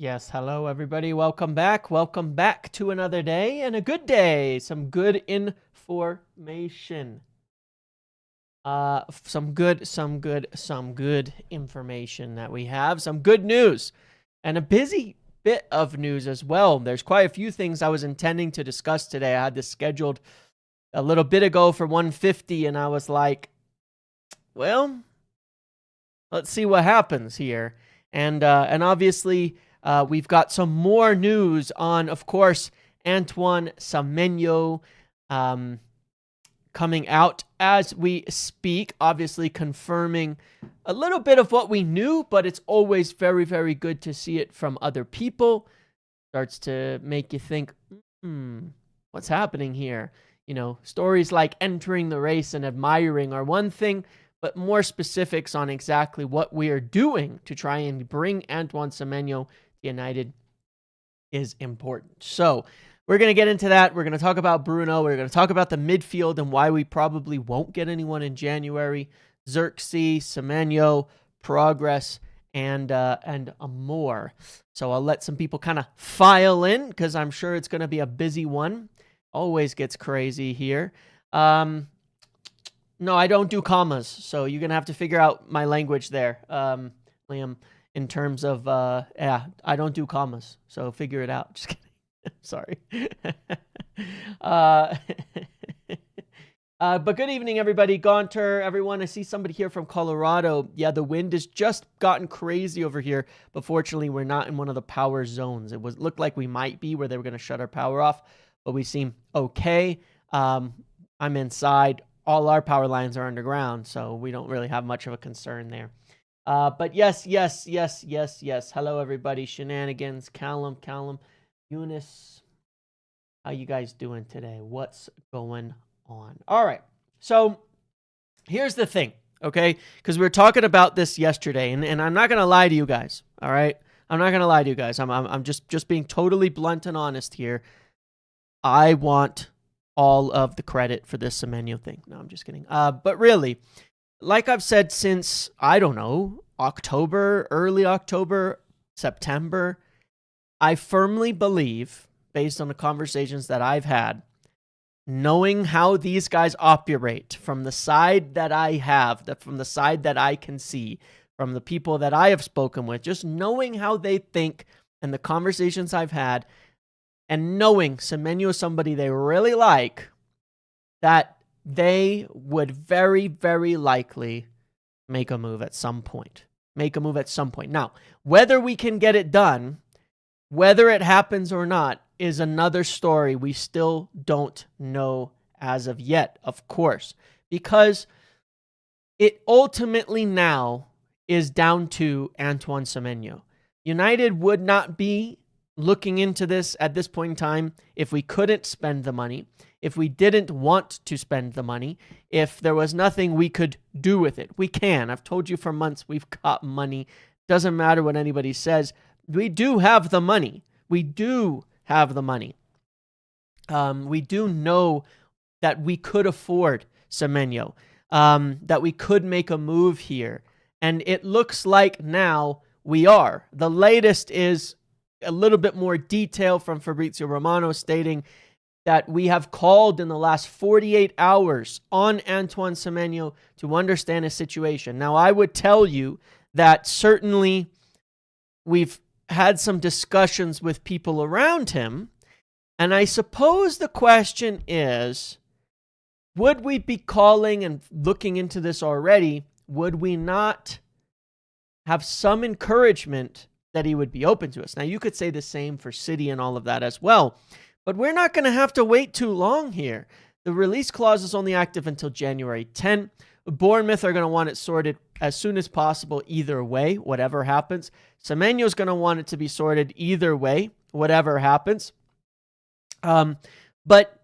Yes, hello everybody. Welcome back. Welcome back to another day and a good day. Some good information. Some good information that we have. Some good news and a busy bit of news as well. There's quite a few things I was intending to discuss today. I had this scheduled a little bit ago for 150 and I was like, well, let's see what happens here. And obviously, we've got some more news on, of course, Antoine Semenyo coming out as we speak, obviously confirming a little bit of what we knew, but it's always very, very good to see it from other people. Starts to make you think, what's happening here? You know, stories like entering the race and admiring are one thing, but more specifics on exactly what we are doing to try and bring Antoine Semenyo to United is important. So we're going to get into that. We're going to talk about Bruno. We're going to talk about the midfield and why we probably won't get anyone in January. Zirkzee, Semenyo, progress, and more. So I'll let some people kind of file in because I'm sure it's going to be a busy one. Always gets crazy here. No, I don't do commas, so you're going to have to figure out my language there, Liam, in terms of, I don't do commas, so figure it out. Just kidding. Sorry. But good evening, everybody. Gaunter, everyone. I see somebody here from Colorado. Yeah, the wind has just gotten crazy over here, but fortunately, we're not in one of the power zones. Looked like we might be where they were going to shut our power off, but we seem okay. I'm inside. All our power lines are underground, so we don't really have much of a concern there. But yes. Hello, everybody. Shenanigans, Callum, Eunice. How you guys doing today? What's going on? All right. So here's the thing, okay? Because we were talking about this yesterday, and I'm not going to lie to you guys, all right? I'm not going to lie to you guys. I'm just being totally blunt and honest here. I want all of the credit for this Semenyo thing. No, I'm just kidding. But really, like I've said since, I don't know, October, early October, September, I firmly believe, based on the conversations that I've had, knowing how these guys operate from the side that I have, from the side that I can see, from the people that I have spoken with, just knowing how they think and the conversations I've had, and knowing Semenyo is somebody they really like, that they would very, very likely make a move at some point. Now, whether we can get it done, whether it happens or not, is another story we still don't know as of yet, of course, because it ultimately now is down to Antoine Semenyo. United would not be looking into this at this point in time if we couldn't spend the money, if we didn't want to spend the money, if there was nothing we could do with it. We can. I've told you for months we've got money. Doesn't matter what anybody says. We do have the money. We do have the money. We do know that we could afford Semenyo, that we could make a move here. And it looks like now we are. The latest is a little bit more detail from Fabrizio Romano stating that we have called in the last 48 hours on Antoine Semenyo to understand his situation. Now, I would tell you that certainly we've had some discussions with people around him, and I suppose the question is, would we be calling and looking into this already? Would we not have some encouragement that he would be open to us? Now, you could say the same for City and all of that as well, but we're not going to have to wait too long here. The release clause is only active until January 10th. Bournemouth are going to want it sorted as soon as possible either way, whatever happens. Semenyo's going to want it to be sorted either way, whatever happens. But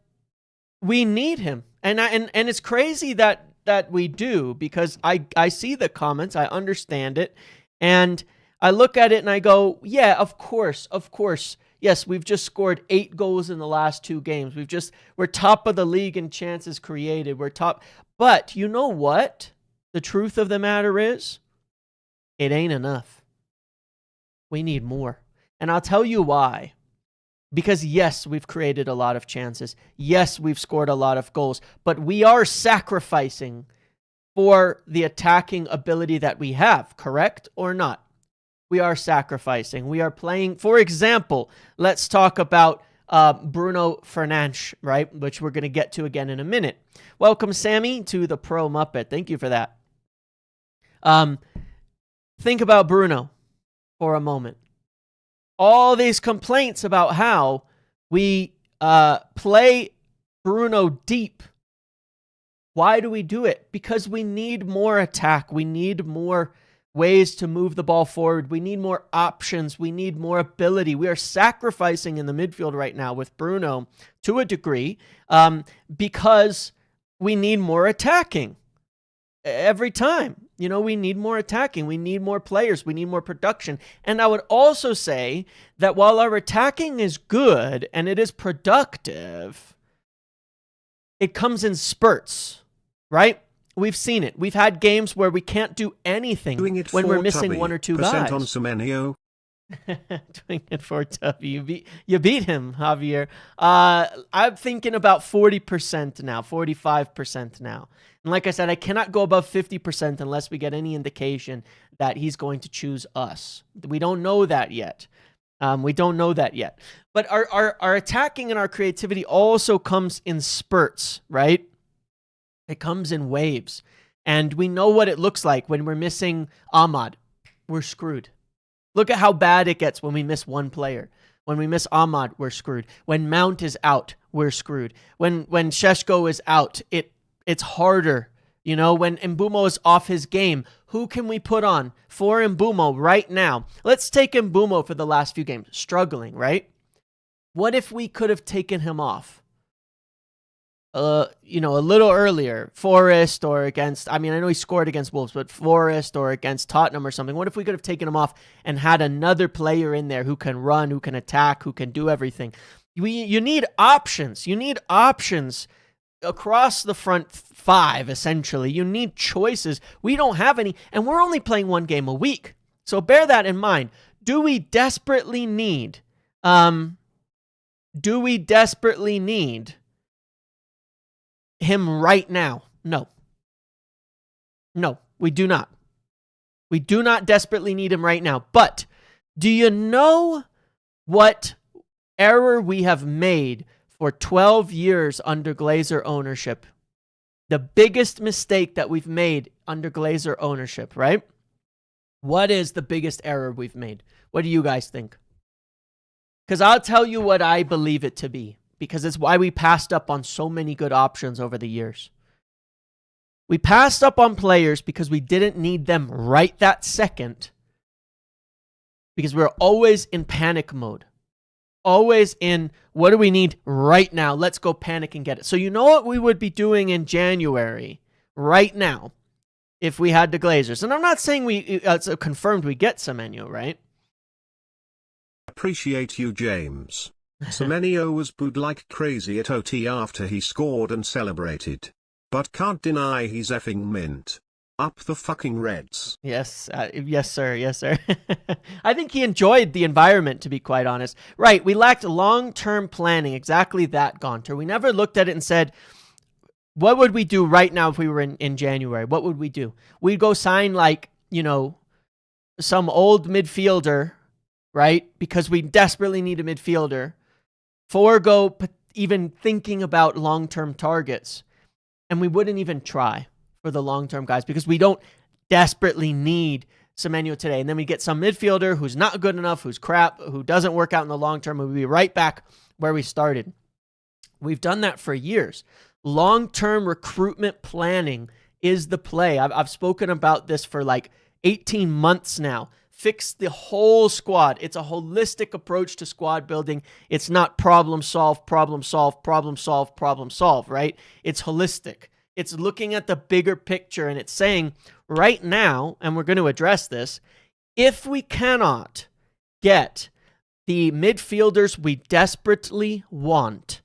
we need him. And it's crazy that we do, because I see the comments, I understand it, and I look at it and I go, yeah, of course. Yes, we've just scored 8 goals in the last 2 games. We're top of the league in chances created. We're top. But you know what? The truth of the matter is, it ain't enough. We need more. And I'll tell you why. Because yes, we've created a lot of chances. Yes, we've scored a lot of goals, but we are sacrificing for the attacking ability that we have, correct or not? We are sacrificing. We are playing, for example, let's talk about Bruno Fernandes, right? Which we're going to get to again in a minute. Welcome, Sammy, to the Pro Muppet. Thank you for that. Think about Bruno for a moment. All these complaints about how we play Bruno deep. Why do we do it? Because we need more attack. We need more ways to move the ball forward. We need more options. We need more ability. We are sacrificing in the midfield right now with Bruno to a degree because we need more attacking every time. You know, we need more attacking. We need more players. We need more production. And I would also say that while our attacking is good and it is productive, it comes in spurts, right? We've seen it. We've had games where we can't do anything when we're missing one or two guys. On Semenyo. Doing it for Tubby. You beat him, Javier. I'm thinking about 40% now, 45% now. And like I said, I cannot go above 50% unless we get any indication that he's going to choose us. We don't know that yet. But our attacking and our creativity also comes in spurts, right? It comes in waves. And we know what it looks like when we're missing Ahmad. We're screwed. Look at how bad it gets when we miss one player. When we miss Ahmad, we're screwed. When Mount is out, we're screwed. When Šeško is out, it's harder. You know, when Mbeumo is off his game, who can we put on for Mbeumo right now? Let's take Mbeumo for the last few games. Struggling, right? What if we could have taken him off? You know, a little earlier, Forest or against, I mean, I know he scored against Wolves, but Forest or against Tottenham or something. What if we could have taken him off and had another player in there who can run, who can attack, who can do everything? You need options. You need options across the front five, essentially. You need choices. We don't have any, and we're only playing one game a week. So bear that in mind. Do we desperately need him right now? No, we do not. We do not desperately need him right now. But do you know what error we have made for 12 years under Glazer ownership? The biggest mistake that we've made under Glazer ownership, right? What is the biggest error we've made? What do you guys think? Because I'll tell you what I believe it to be. Because it's why we passed up on so many good options over the years. We passed up on players because we didn't need them right that second. Because we're always in panic mode. Always in, what do we need right now? Let's go panic and get it. So you know what we would be doing in January, right now, if we had the Glazers. And I'm not saying it's confirmed we get Semenyo, right? Appreciate you, James. Semenyo was booed like crazy at OT after he scored and celebrated. But can't deny he's effing mint. Up the fucking Reds. Yes, yes, sir. Yes, sir. I think he enjoyed the environment, to be quite honest. Right, we lacked long-term planning. Exactly that, Gaunter. We never looked at it and said, what would we do right now if we were in January? What would we do? We'd go sign, like, you know, some old midfielder, right? Because we desperately need a midfielder. Forego even thinking about long-term targets. And we wouldn't even try for the long-term guys because we don't desperately need Semenyo today. And then we get some midfielder who's not good enough, who's crap, who doesn't work out in the long term. We'll be right back where we started. We've done that for years. Long-term recruitment planning is the play. I've spoken about this for like 18 months now. Fix the whole squad. It's a holistic approach to squad building. It's not problem solve, problem solve, problem solve, problem solve, right? It's holistic. It's looking at the bigger picture and it's saying right now, and we're going to address this, if we cannot get the midfielders we desperately want,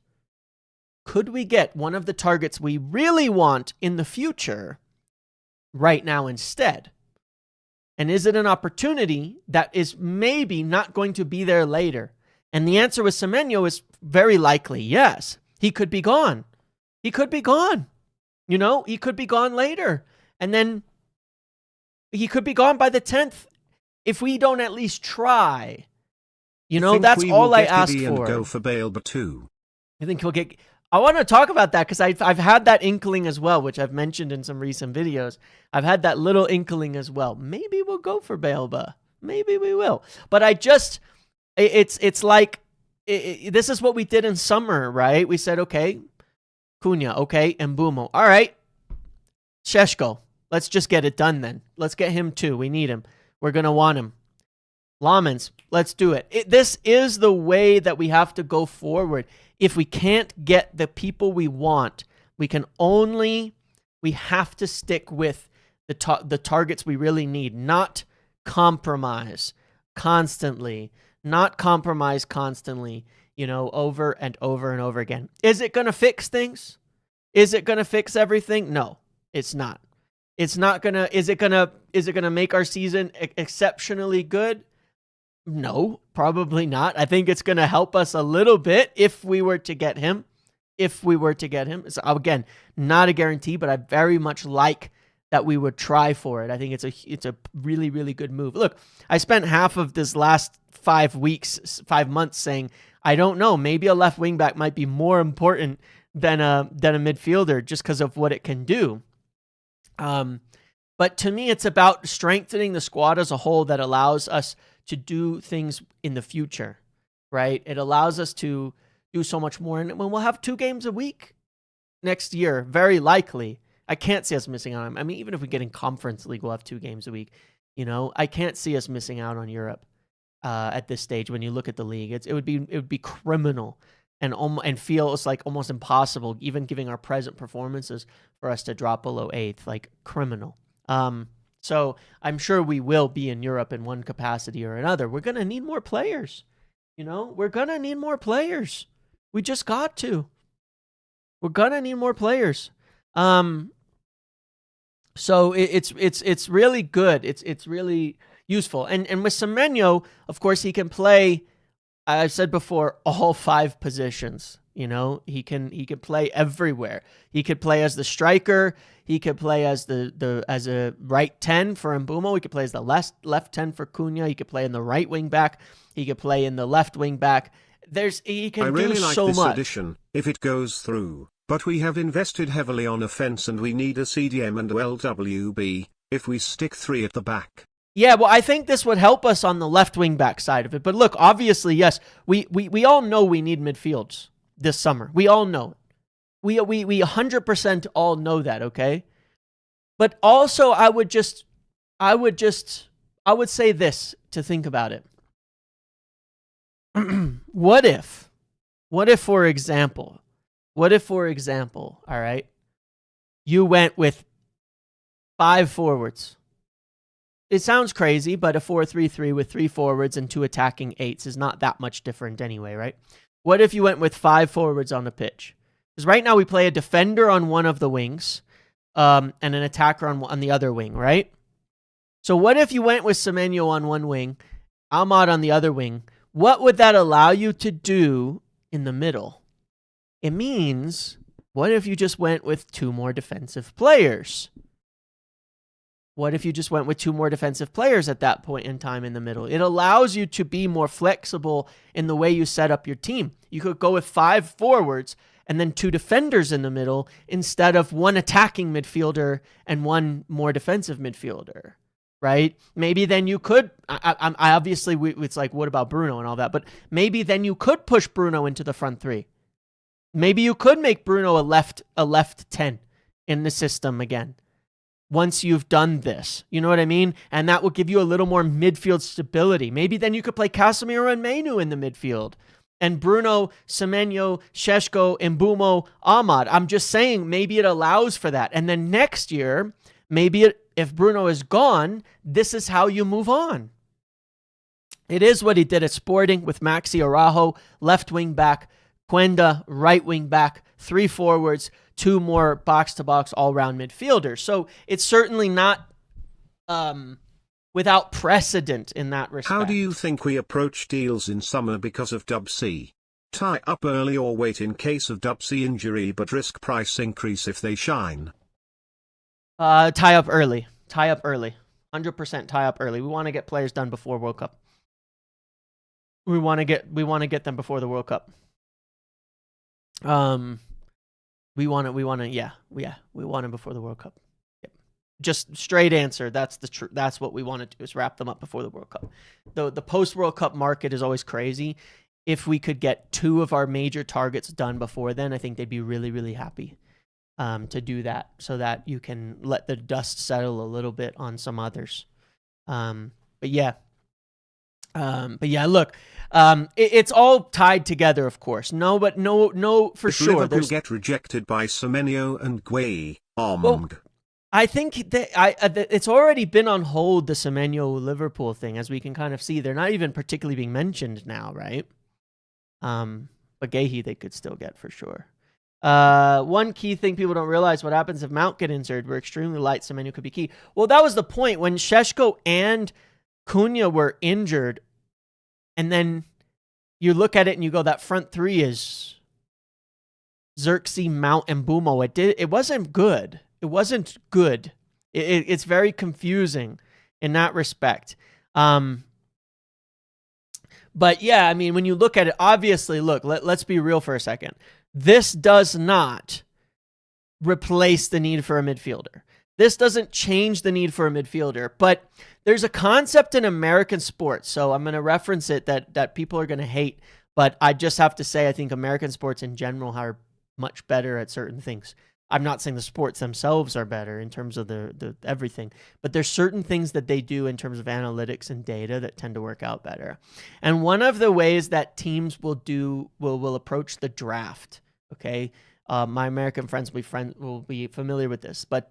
could we get one of the targets we really want in the future right now instead? And is it an opportunity that is maybe not going to be there later? And the answer with Semenyo is very likely yes. He could be gone. He could be gone. You know, he could be gone later. And then he could be gone by the 10th if we don't at least try. You know, that's all I asked for. And go for Balba too. I think he'll get... I want to talk about that because I've had that inkling as well, which I've mentioned in some recent videos. I've had that little inkling as well. Maybe we'll go for Balba. Maybe we will. But I just... It's like... this is what we did in summer, right? We said, okay, Cunha, okay, and Mbumo. All right, Šeško. Let's just get it done then. Let's get him too. We need him. We're going to want him. Lamens, let's do it. This is the way that we have to go forward. If we can't get the people we want, we have to stick with the targets we really need, not compromise constantly, you know, over and over and over again. Is it going to fix things? Is it going to fix everything? No, it's not. It's not going to, is it going to make our season exceptionally good? No, probably not. I think it's going to help us a little bit if we were to get him. So again, not a guarantee, but I very much like that we would try for it. I think it's a really, really good move. Look, I spent half of this last 5 months saying, I don't know, maybe a left wing back might be more important than a midfielder just because of what it can do. But to me, it's about strengthening the squad as a whole that allows us to do things in the future, right? It allows us to do so much more. And when we'll have 2 games a week next year, very likely. I can't see us missing out on, I mean, even if we get in Conference League, we'll have 2 games a week. You know, I can't see us missing out on Europe at this stage. When you look at the league, it would be criminal and feels like almost impossible, even giving our present performances, for us to drop below 8th, like criminal. So I'm sure we will be in Europe in one capacity or another. We're going to need more players. You know, we're going to need more players. We just got to. We're going to need more players. So it's really good. It's really useful. And with Semenyo, of course, he can play, I've said before, all 5 positions. You know, he can play everywhere. He could play as the striker. He could play as as a right 10 for Mbumo. He could play as the left 10 for Cunha. He could play in the right wing back. He could play in the left wing back. He can do so much. I really like this addition, if it goes through. But we have invested heavily on offense and we need a CDM and LWB if we stick 3 at the back. Yeah, well, I think this would help us on the left wing back side of it. But look, obviously, yes, we all know we need midfields this summer. We all know it. We 100% all know that, okay? But also I would say this to think about it. What if for example, all right, you went with 5 forwards. It sounds crazy, but a 4-3-3 with 3 forwards and 2 attacking 8s is not that much different anyway, right? What if you went with 5 forwards on the pitch? Because right now we play a defender on one of the wings and an attacker on the other wing, right? So what if you went with Semenyo on one wing, Ahmad on the other wing? What would that allow you to do in the middle? It means, what if you just went with 2 more defensive players? What if you just went with 2 more defensive players at that point in time in the middle? It allows you to be more flexible in the way you set up your team. You could go with 5 forwards and then 2 defenders in the middle instead of 1 attacking midfielder and 1 more defensive midfielder, right? Maybe then you could, I obviously, it's like, what about Bruno and all that? But maybe then you could push Bruno into the front 3. Maybe you could make Bruno a left 10 in the system again. Once you've done this, you know what I mean? And that will give you a little more midfield stability. Maybe then you could play Casemiro and Menu in the midfield. And Bruno, Semenyo, Šeško, Mbumo, Ahmad. I'm just saying, maybe it allows for that. And then next year, if Bruno is gone, this is how you move on. It is what he did at Sporting with Maxi Araujo, left wing back, Quenda, right wing back, 3 forwards, 2 more box-to-box all-round midfielders. So it's certainly not without precedent in that respect. How do you think we approach deals in summer because of Zirkzee? Tie up early or wait in case of Zirkzee injury but risk price increase if they shine? Tie up early. 100% tie up early. We want to get players done before World Cup. We want to get them before the World Cup. We want them before the World Cup. Yep. Just straight answer. That's the truth. That's what we want to do, is wrap them up before the World Cup. The post World Cup market is always crazy. If we could get 2 of our major targets done before then, I think they'd be really, really happy to do that, so that you can let the dust settle a little bit on some others. But yeah, look, it's all tied together, of course. No, for if sure. Liverpool get rejected by Semenyo and Gueye, well, I think that it's already been on hold, the Semenyo Liverpool thing, as we can kind of see. They're not even particularly being mentioned now, right? But Gueye they could still get for sure. One key thing people don't realize: what happens if Mount get injured? We're extremely light. Semenyo could be key. Well, that was the point when Šeško and Cunha were injured, and then you look at it and you go, that front three is Zirkzee, Mount, and Bumo. It wasn't good. It wasn't good. It's very confusing in that respect. But yeah, I mean, when you look at it, obviously, look, let's be real for a second. This does not replace the need for a midfielder. This doesn't change the need for a midfielder, but there's a concept in American sports. So I'm going to reference it that people are going to hate, but I just have to say, I think American sports in general are much better at certain things. I'm not saying the sports themselves are better in terms of the everything, but there's certain things that they do in terms of analytics and data that tend to work out better. And one of the ways that teams will approach the draft, okay? My American friends will be familiar with this, but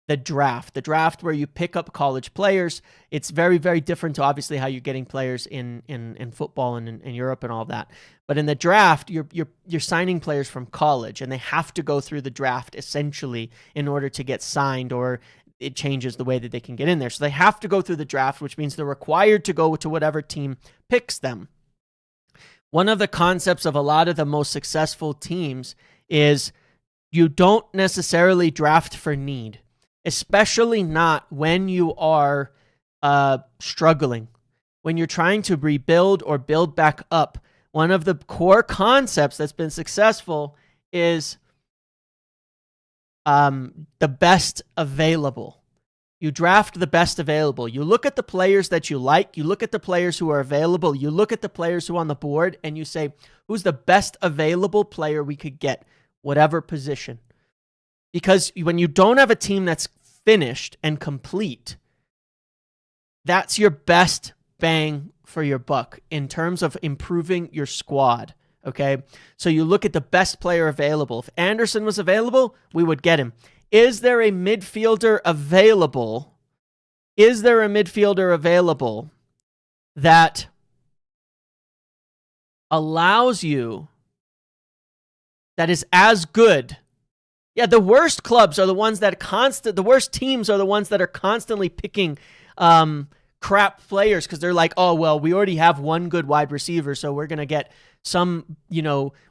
the draft where you pick up college players, it's very, very different to obviously how you're getting players in football and in Europe and all of that. But in the draft, you're signing players from college, and they have to go through the draft essentially in order to get signed, or it changes the way that they can get in there. So they have to go through the draft, which means they're required to go to whatever team picks them. One of the concepts of a lot of the most successful teams is you don't necessarily draft for need, especially not when you are struggling. When you're trying to rebuild or build back up, one of the core concepts that's been successful is the best available. You draft the best available. You look at the players that you like. You look at the players who are available. You look at the players who are on the board, and you say, who's the best available player we could get, whatever position. Because when you don't have a team that's finished and complete, that's your best bang for your buck in terms of improving your squad. Okay, so you look at the best player available. If Anderson was available, we would get him. Is there a midfielder available? Is there a midfielder available that allows you, that is as good? Yeah, the worst clubs are the ones that the worst teams are the ones that are constantly picking crap players because they're like, oh, well, we already have one good wide receiver, so we're going to get some,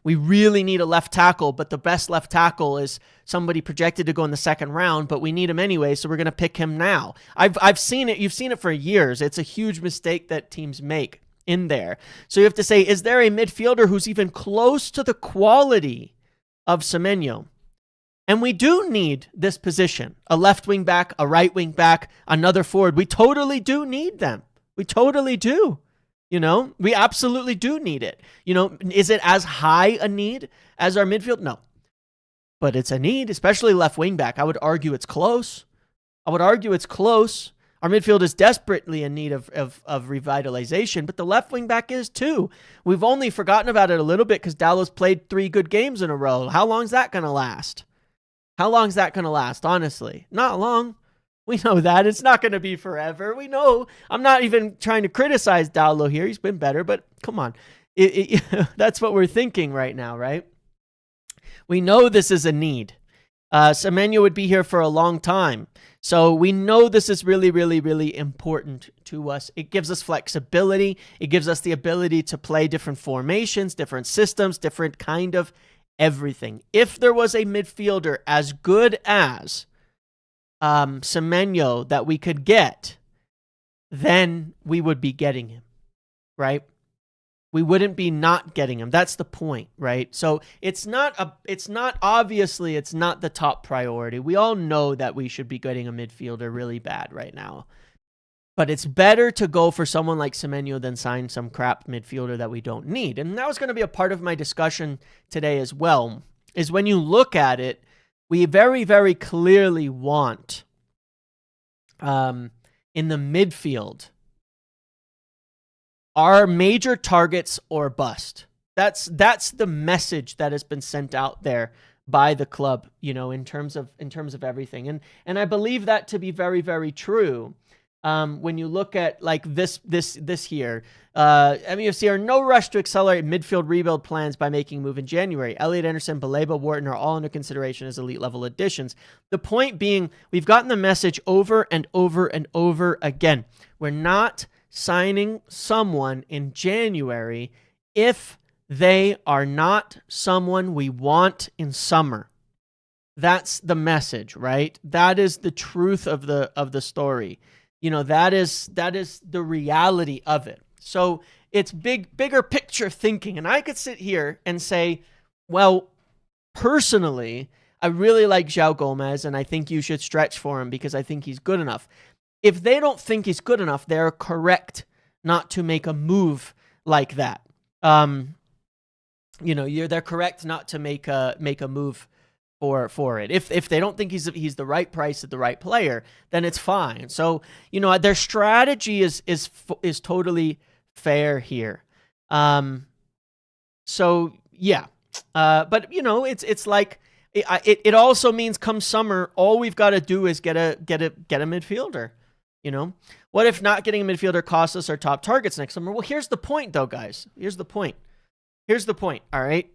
we really need a left tackle, but the best left tackle is somebody projected to go in the second round, but we need him anyway, so we're going to pick him now. I've seen it. You've seen it for years. It's a huge mistake that teams make in there. So you have to say, is there a midfielder who's even close to the quality of Semenyo? And we do need this position, a left wing back, a right wing back, another forward. We totally do need them. We totally do. We absolutely do need it. Is it as high a need as our midfield? No. But it's a need, especially left wing back. I would argue it's close. Our midfield is desperately in need of revitalization, but the left wing back is too. We've only forgotten about it a little bit because Dallow's played 3 good games in a row. How long is that going to last? Honestly? Not long. We know that. It's not going to be forever. We know. I'm not even trying to criticize Dallo here. He's been better, but come on. That's what we're thinking right now, right? We know this is a need. Semenyo would be here for a long time. So we know this is really, really, really important to us. It gives us flexibility. It gives us the ability to play different formations, different systems, different kind of everything. If there was a midfielder as good as Semenyo that we could get, then we would be getting him, right? We wouldn't be not getting him. That's the point, right? So it's not obviously it's not the top priority. We all know that we should be getting a midfielder really bad right now. But it's better to go for someone like Semenyo than sign some crap midfielder that we don't need. And that was going to be a part of my discussion today as well, is when you look at it, we very, very clearly want in the midfield are major targets or bust. That's the message that has been sent out there by the club, in terms of everything. And I believe that to be very, very true. When you look at like this here, MUFC are no rush to accelerate midfield rebuild plans by making a move in January. Elliot Anderson, Baleba, Wharton are all under consideration as elite level additions. The point being, we've gotten the message over and over and over again. We're not signing someone in January if they are not someone we want in summer. That's the message, right? That is the truth of the story. That is the reality of it. So it's bigger picture thinking. And I could sit here and say, well, personally, I really like João Gomez and I think you should stretch for him because I think he's good enough. If they don't think he's good enough, they're correct not to make a move like that. They're correct not to make a move for it. If they don't think he's the right price at the right player, then it's fine. So their strategy is totally fair here. So yeah, but it's like it also means come summer, all we've got to do is get a midfielder. What if not getting a midfielder costs us our top targets next summer? Well, here's the point, though, guys. Here's the point. All right.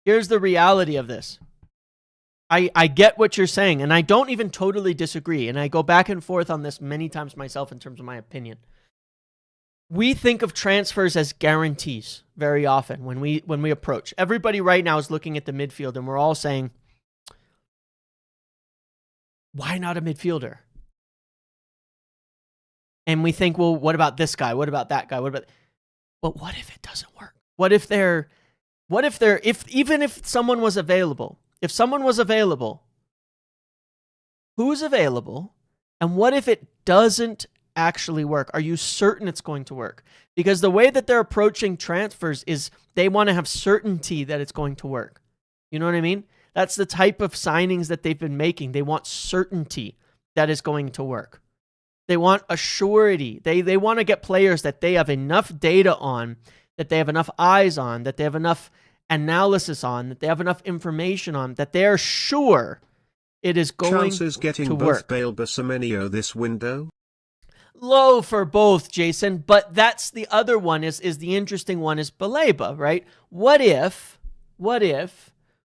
Here's the reality of this. I get what you're saying, and I don't even totally disagree. And I go back and forth on this many times myself in terms of my opinion. We think of transfers as guarantees very often when we approach. Everybody right now is looking at the midfield, and we're all saying, why not a midfielder? And we think, well, what about this guy? What about that guy? But what if it doesn't work? Even if someone was available, who's available? And what if it doesn't actually work? Are you certain it's going to work? Because the way that they're approaching transfers is they want to have certainty that it's going to work. You know what I mean? That's the type of signings that they've been making. They want certainty that is going to work. They want a surety. They want to get players that they have enough data on, that they have enough eyes on, that they have enough analysis on, that they have enough information on, that they're sure it is going Chances getting to both work. Baleba Semenyo this window? Low for both, Jason, but that's the other one is the interesting one is Baleba, right? What if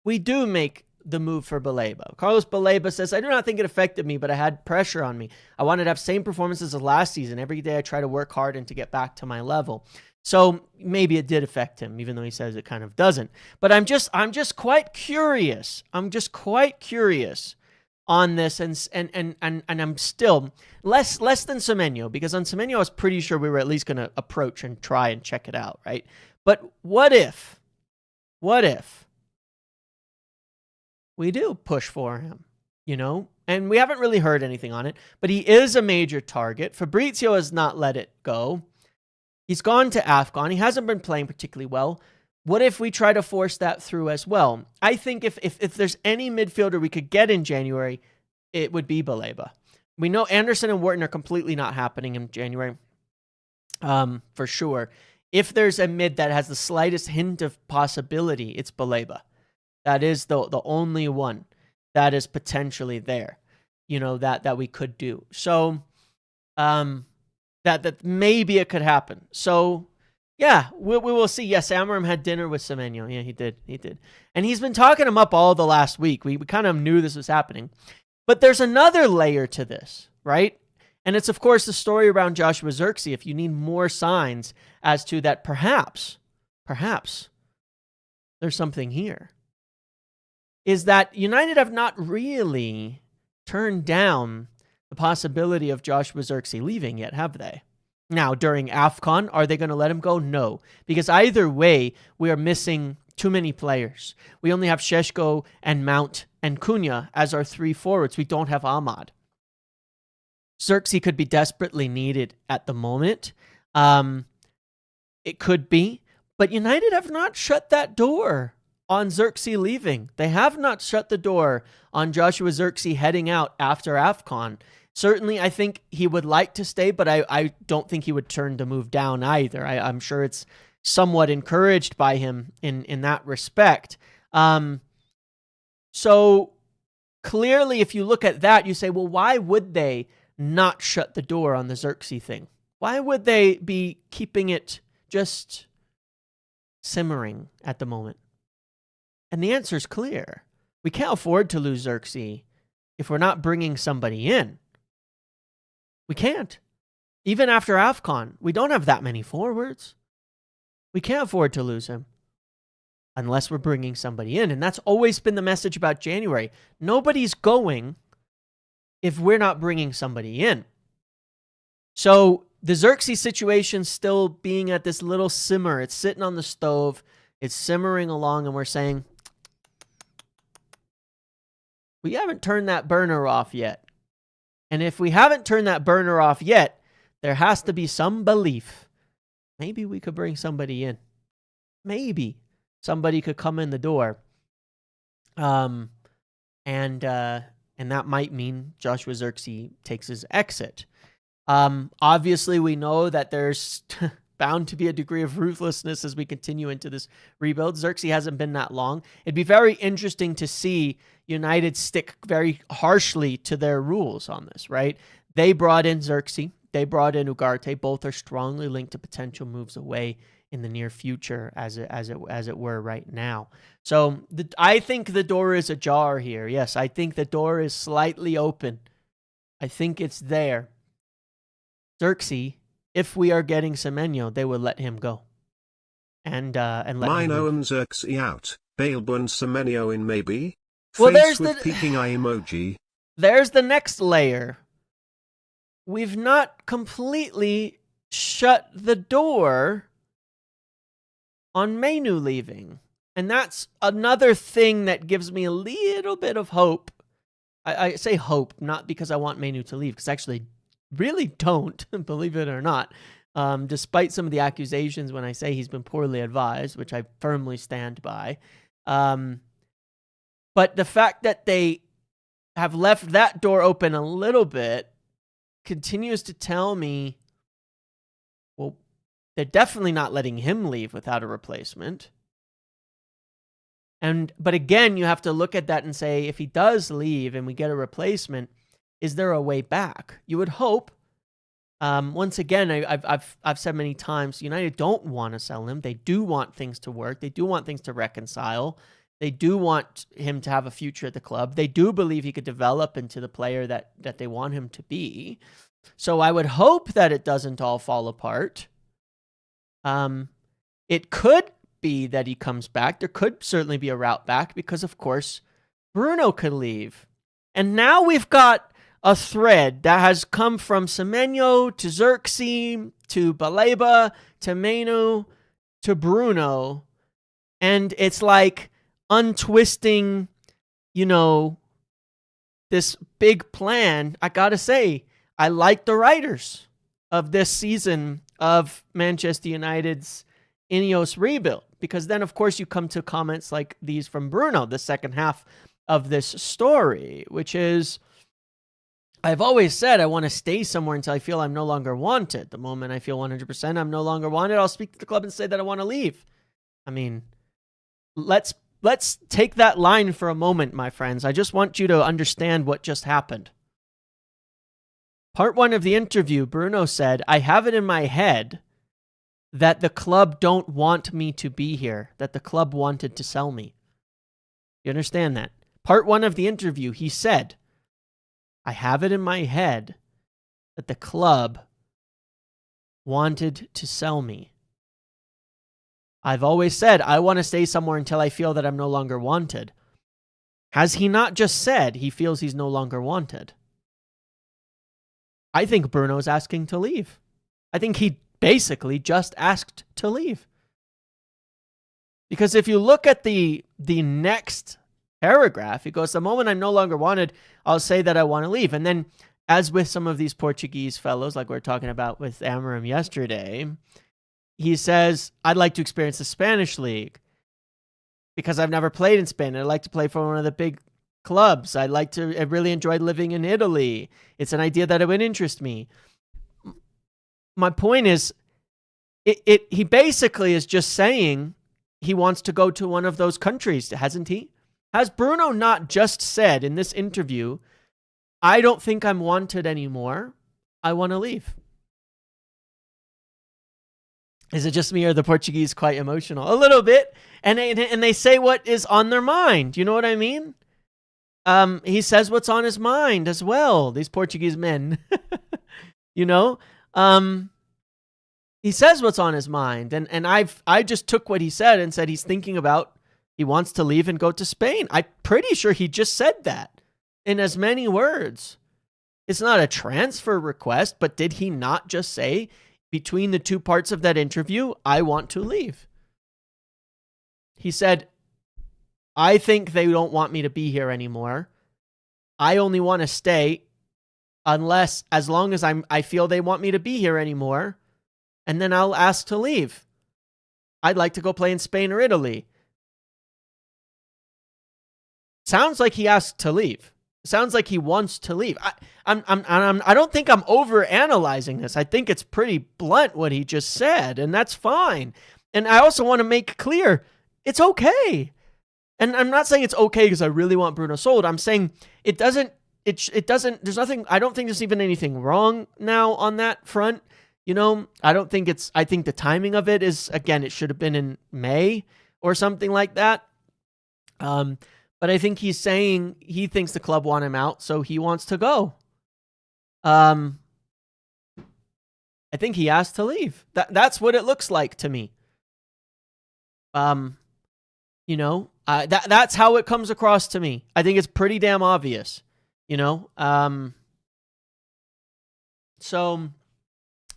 we do make the move for Baleba? Carlos Baleba says, I do not think it affected me, but I had pressure on me. I wanted to have same performances as last season. Every day I try to work hard and to get back to my level. So maybe it did affect him, even though he says it kind of doesn't. But I'm just quite curious. I'm just quite curious on this, and I'm still less than Semenyo, because on Semenyo I was pretty sure we were at least going to approach and try and check it out, right? But what if we do push for him, and we haven't really heard anything on it, but he is a major target. Fabrizio has not let it go. He's gone to AFCON. He hasn't been playing particularly well. What if we try to force that through as well? I think if there's any midfielder we could get in January, it would be Baleba. We know Anderson and Wharton are completely not happening in January, for sure. If there's a mid that has the slightest hint of possibility, it's Baleba. That is the only one that is potentially there, that we could do. So, that maybe it could happen. So, Yeah, we will see. Yes, Amarim had dinner with Semenyo. Yeah, he did. And he's been talking him up all the last week. We kind of knew this was happening. But there's another layer to this, right? And it's, of course, the story around Joshua Zirkzee. If you need more signs as to that, perhaps, there's something here. Is that United have not really turned down the possibility of Joshua Zirkzee leaving yet, have they? Now, during AFCON, are they going to let him go? No. Because either way, we are missing too many players. We only have Šeško and Mount and Cunha as our 3 forwards. We don't have Ahmad. Zirkzee could be desperately needed at the moment. It could be. But United have not shut that door on Zirkzee leaving. They have not shut the door on Joshua Zirkzee heading out after AFCON. Certainly, I think he would like to stay, but I don't think he would turn the move down either. I'm sure it's somewhat encouraged by him in that respect. So clearly, if you look at that, you say, well, why would they not shut the door on the Zirkzee thing? Why would they be keeping it just simmering at the moment? And the answer is clear. We can't afford to lose Zirkzee if we're not bringing somebody in. We can't. Even after AFCON, we don't have that many forwards. We can't afford to lose him unless we're bringing somebody in. And that's always been the message about January. Nobody's going if we're not bringing somebody in. So the Zirkzee situation still being at this little simmer. It's sitting on the stove. It's simmering along, and we're saying, we haven't turned that burner off yet. And if we haven't turned that burner off yet, there has to be some belief. Maybe we could bring somebody in. Maybe somebody could come in the door. And that might mean Joshua Zirkzee takes his exit. Obviously, we know that there's bound to be a degree of ruthlessness as we continue into this rebuild. Zirkzee hasn't been that long. It'd be very interesting to see United stick very harshly to their rules on this, right? They brought in Zirkzee. They brought in Ugarte. Both are strongly linked to potential moves away in the near future, as it were right now. So I think the door is ajar here. Yes, I think the door is slightly open. I think it's there. Zirkzee, if we are getting Semenyo, they will let him go. And let Mino and Zirkzee out. Balbo and Semenyo in maybe. Well, Face with peeking eye emoji. There's the next layer. We've not completely shut the door on Mainoo leaving. And that's another thing that gives me a little bit of hope. I say hope, not because I want Mainoo to leave, because I actually really don't, believe it or not. Despite some of the accusations when I say he's been poorly advised, which I firmly stand by. But the fact that they have left that door open a little bit continues to tell me, well, they're definitely not letting him leave without a replacement. But again, you have to look at that and say, if he does leave and we get a replacement, is there a way back? You would hope. Once again, I've said many times, United don't want to sell him. They do want things to work. They do want things to reconcile. They do want him to have a future at the club. They do believe he could develop into the player that they want him to be. So I would hope that it doesn't all fall apart. It could be that he comes back. There could certainly be a route back because, of course, Bruno could leave. And now we've got a thread that has come from Semenyo to Zirkzee to Baleba to Mainoo to Bruno. And it's like untwisting, this big plan. I gotta say, I like the writers of this season of Manchester United's Ineos rebuild, because then, of course, you come to comments like these from Bruno, the second half of this story, which is, I've always said I want to stay somewhere until I feel I'm no longer wanted. The moment I feel 100% I'm no longer wanted, I'll speak to the club and say that I want to leave. I mean, let's take that line for a moment, my friends. I just want you to understand what just happened. Part 1 of the interview, Bruno said, I have it in my head that the club don't want me to be here, that the club wanted to sell me. You understand that? Part 1 of the interview, he said, I have it in my head that the club wanted to sell me. I've always said I want to stay somewhere until I feel that I'm no longer wanted. Has he not just said he feels he's no longer wanted? I think Bruno's asking to leave. I think he basically just asked to leave. Because if you look at the next paragraph, he goes, the moment I'm no longer wanted, I'll say that I want to leave. And then, as with some of these Portuguese fellows, like we were talking about with Amarim yesterday, he says, I'd like to experience the Spanish league because I've never played in Spain. I'd like to play for one of the big clubs. I really enjoyed living in Italy. It's an idea that it would interest me. My point is, he basically is just saying he wants to go to one of those countries, hasn't he? Has Bruno not just said in this interview, I don't think I'm wanted anymore. I want to leave. Is it just me or the Portuguese quite emotional? A little bit. And they say what is on their mind. You know what I mean? He says what's on his mind as well. These Portuguese men, you know, he says what's on his mind. And I just took what he said and said he's thinking about, he wants to leave and go to Spain. I'm pretty sure he just said that in as many words. It's not a transfer request, but did he not just say between the two parts of that interview, I want to leave? He said, I think they don't want me to be here anymore. I only want to stay as long as I feel they want me to be here anymore. And then I'll ask to leave. I'd like to go play in Spain or Italy. Sounds like he asked to leave. Sounds like he wants to leave. I don't think I'm over analyzing this. I think it's pretty blunt what he just said, and that's fine. And I also want to make clear, it's okay. And I'm not saying it's okay because I really want Bruno sold. I'm saying it doesn't, there's nothing, I don't think there's even anything wrong now on that front. You know, I think the timing of it is, again, it should have been in May or something like that. But I think he's saying he thinks the club want him out, so he wants to go. I think he asked to leave. That's what it looks like to me. You know, that's how it comes across to me. I think it's pretty damn obvious, you know? So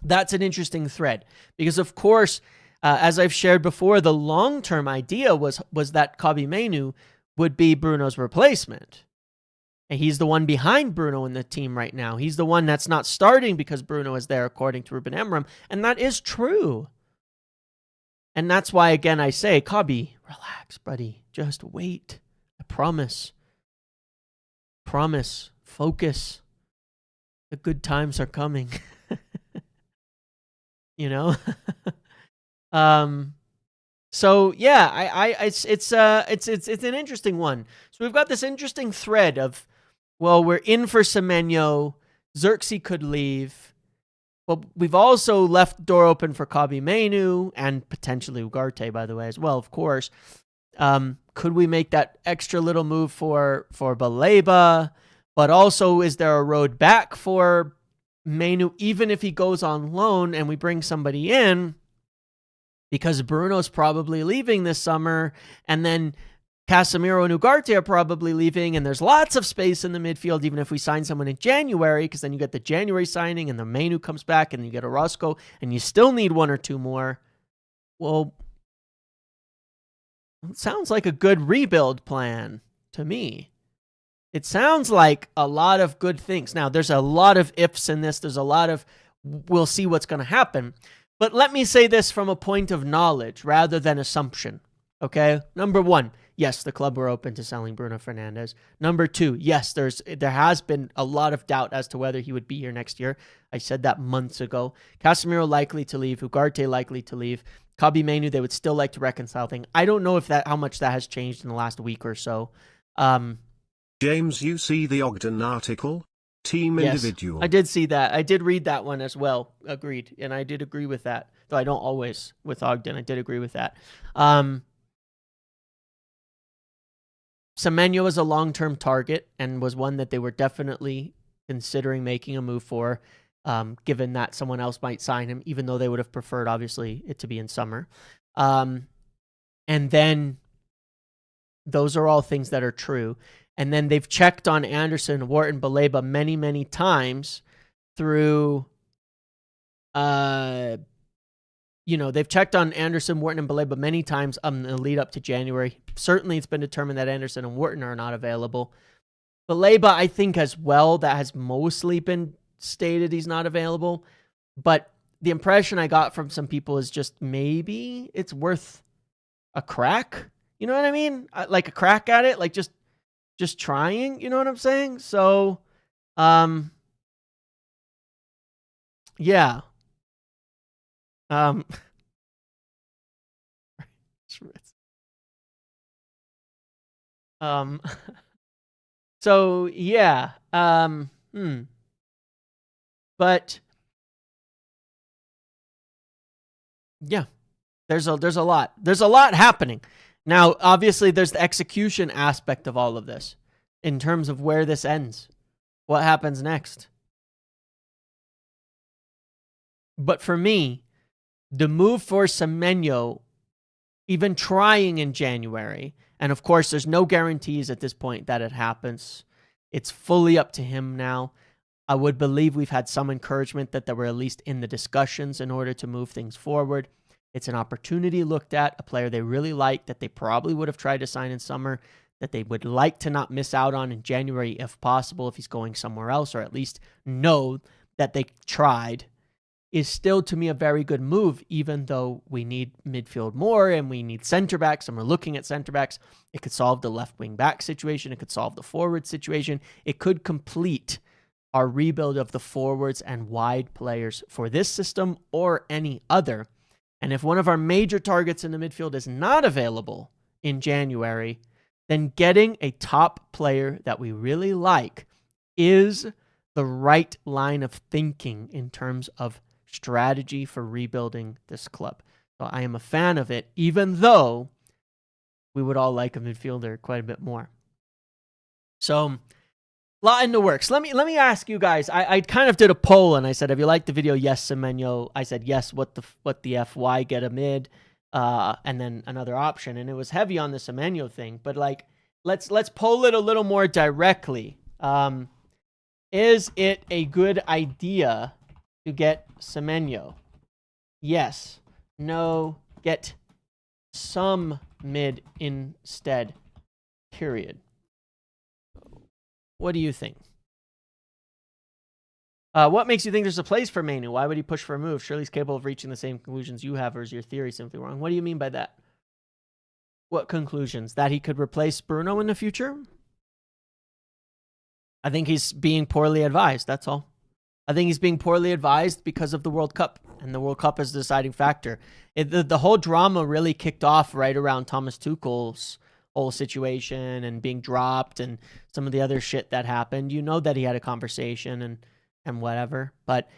that's an interesting thread because, of course, as I've shared before, the long-term idea was that Kobbie Mainoo would be Bruno's replacement. And he's the one behind Bruno in the team right now. He's the one that's not starting because Bruno is there, according to Ruben Amorim. And that is true. And that's why, again, I say, Kobbie, relax, buddy. Just wait. I promise. Promise. Focus. The good times are coming. You know? So yeah, it's an interesting one. So we've got this interesting thread of, well, we're in for Semenyo, Zirkzee could leave, but we've also left the door open for Kobbie Mainoo and potentially Ugarte, by the way, as well, of course. Could we make that extra little move for Baleba? But also, is there a road back for Mainoo, even if he goes on loan and we bring somebody in? Because Bruno's probably leaving this summer, and then Casemiro and Ugarte are probably leaving, and there's lots of space in the midfield, even if we sign someone in January, because then you get the January signing, and the Mainoo comes back, and you get a Roscoe, and you still need one or two more. Well, it sounds like a good rebuild plan to me. It sounds like a lot of good things. Now, there's a lot of ifs in this. There's a lot of, we'll see what's going to happen. But let me say this from a point of knowledge rather than assumption, okay? Number one, yes, the club were open to selling Bruno Fernandes. Number two, yes, there has been a lot of doubt as to whether he would be here next year. I said that months ago. Casemiro likely to leave. Ugarte likely to leave. Kobbie Mainoo, they would still like to reconcile things. I don't know how much that has changed in the last week or so. James, you see the Ogden article? team Yes, individual. I did see that. I did read that one as well. Agreed. And I did agree with that. Though I don't always with Ogden. I did agree with that. Semenyo is a long-term target and was one that they were definitely considering making a move for, given that someone else might sign him, even though they would have preferred, obviously, it to be in summer. And then those are all things that are true. And then they've checked on Anderson, Wharton, Baleba many, many times through, they've checked on Anderson, Wharton, and Baleba many times in the lead up to January. Certainly, it's been determined that Anderson and Wharton are not available. Baleba, I think, as well, that has mostly been stated he's not available. But the impression I got from some people is just maybe it's worth a crack. You know what I mean? Like a crack at it, like just trying. You know what I'm saying? So, yeah. So yeah. But yeah, there's a lot. There's a lot happening. Now, obviously, there's the execution aspect of all of this in terms of where this ends. What happens next? But for me, the move for Semenyo, even trying in January, and of course, there's no guarantees at this point that it happens. It's fully up to him now. I would believe we've had some encouragement that they were at least in the discussions in order to move things forward. It's an opportunity looked at, a player they really like, that they probably would have tried to sign in summer, that they would like to not miss out on in January if possible, if he's going somewhere else, or at least know that they tried, is still to me a very good move, even though we need midfield more and we need center backs and we're looking at center backs. It could solve the left wing back situation. It could solve the forward situation. It could complete our rebuild of the forwards and wide players for this system or any other. And if one of our major targets in the midfield is not available in January, then getting a top player that we really like is the right line of thinking in terms of strategy for rebuilding this club. So I am a fan of it, even though we would all like a midfielder quite a bit more. So, lot in the works. Let me ask you guys. I kind of did a poll and I said, have you liked the video? Yes, Semenyo. I said yes. What the F? Why get a mid? And then another option. And it was heavy on the Semenyo thing. But like, let's poll it a little more directly. Is it a good idea to get Semenyo? Yes. No. Get some mid instead. Period. What do you think? What makes you think there's a place for Manu? Why would he push for a move? Surely he's capable of reaching the same conclusions you have, or is your theory simply wrong? What do you mean by that? What conclusions? That he could replace Bruno in the future? I think he's being poorly advised, that's all. I think he's being poorly advised because of the World Cup, and the World Cup is the deciding factor. The whole drama really kicked off right around Thomas Tuchel's whole situation and being dropped and some of the other shit that happened. You know that he had a conversation and whatever. But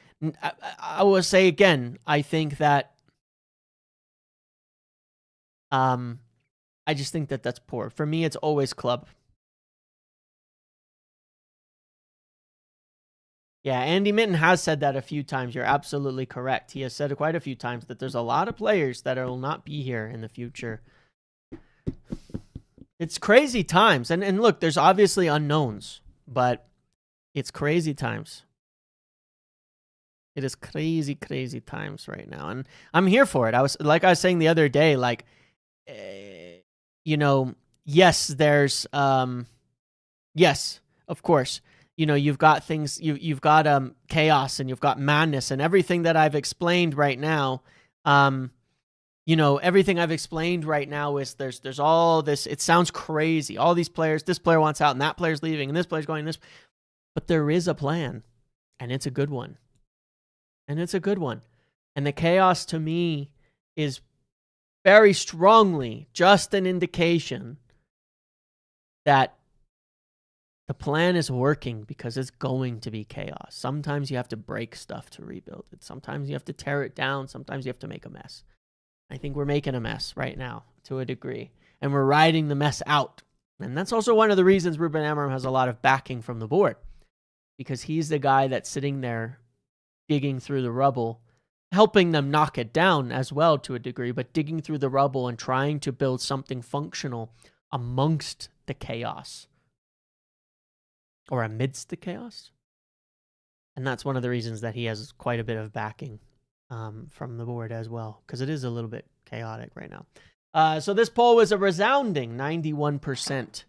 I will say again, I think that I just think that that's poor. For me, it's always club. Yeah, Andy Minton has said that a few times. You're absolutely correct. He has said it quite a few times that there's a lot of players that will not be here in the future. It's crazy times. And look, there's obviously unknowns, but it's crazy times. It is crazy, crazy times right now. And I'm here for it. I was saying the other day, like, yes, there's, yes, of course, you've got things, you've got chaos and you've got madness and everything that I've explained right now. Everything I've explained right now is there's all this. It sounds crazy. All these players, this player wants out and that player's leaving and this player's going this. But there is a plan and it's a good one. And the chaos to me is very strongly just an indication that The plan is working because it's going to be chaos. Sometimes you have to break stuff to rebuild it. Sometimes you have to tear it down. Sometimes you have to make a mess. I think we're making a mess right now to a degree, and we're riding the mess out. And that's also one of the reasons Ruben Amorim has a lot of backing from the board, because he's the guy that's sitting there digging through the rubble, helping them knock it down as well to a degree, but digging through the rubble and trying to build something functional amongst the chaos or amidst the chaos. And that's one of the reasons that he has quite a bit of backing from the board as well, because it is a little bit chaotic right now. So this poll was a resounding 91%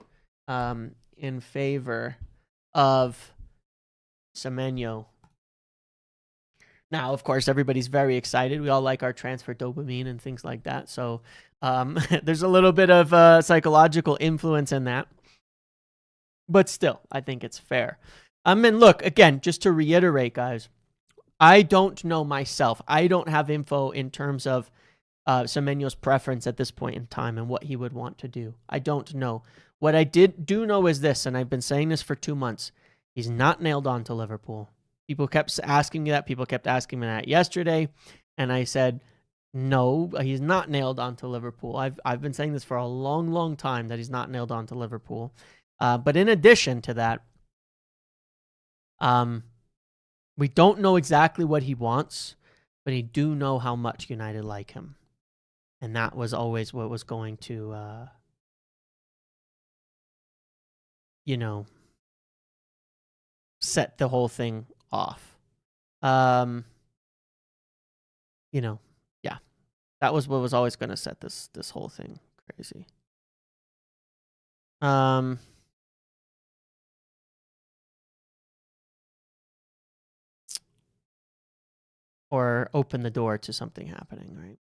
in favor of Semenyo. Now, of course, everybody's very excited. We all like our transfer dopamine and things like that. So there's a little bit of psychological influence in that. But still, I think it's fair. And look, again, just to reiterate, guys, I don't know myself. I don't have info in terms of Semenyo's preference at this point in time and what he would want to do. I don't know. What I do know is this, and I've been saying this for 2 months. He's not nailed on to Liverpool. People kept asking me that. People kept asking me that yesterday. And I said, no, he's not nailed on to Liverpool. I've been saying this for a long, long time that he's not nailed on to Liverpool. But in addition to that, we don't know exactly what he wants, but he do know how much United like him. And that was always what was going to, set the whole thing off. Yeah. That was what was always going to set this whole thing crazy. Or open the door to something happening, right?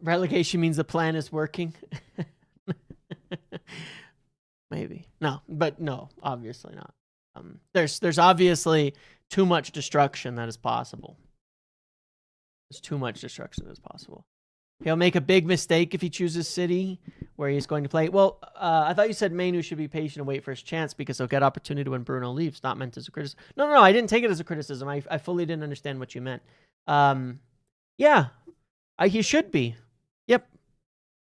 Relegation means the plan is working. Maybe. No, but no, obviously not. There's obviously too much destruction that is possible. There's too much destruction that is possible. He'll make a big mistake if he chooses City, where he's going to play. Well, I thought you said Manu should be patient and wait for his chance because he'll get opportunity when Bruno leaves. Not meant as a criticism. No, I didn't take it as a criticism. I fully didn't understand what you meant. Yeah, he should be. Yep.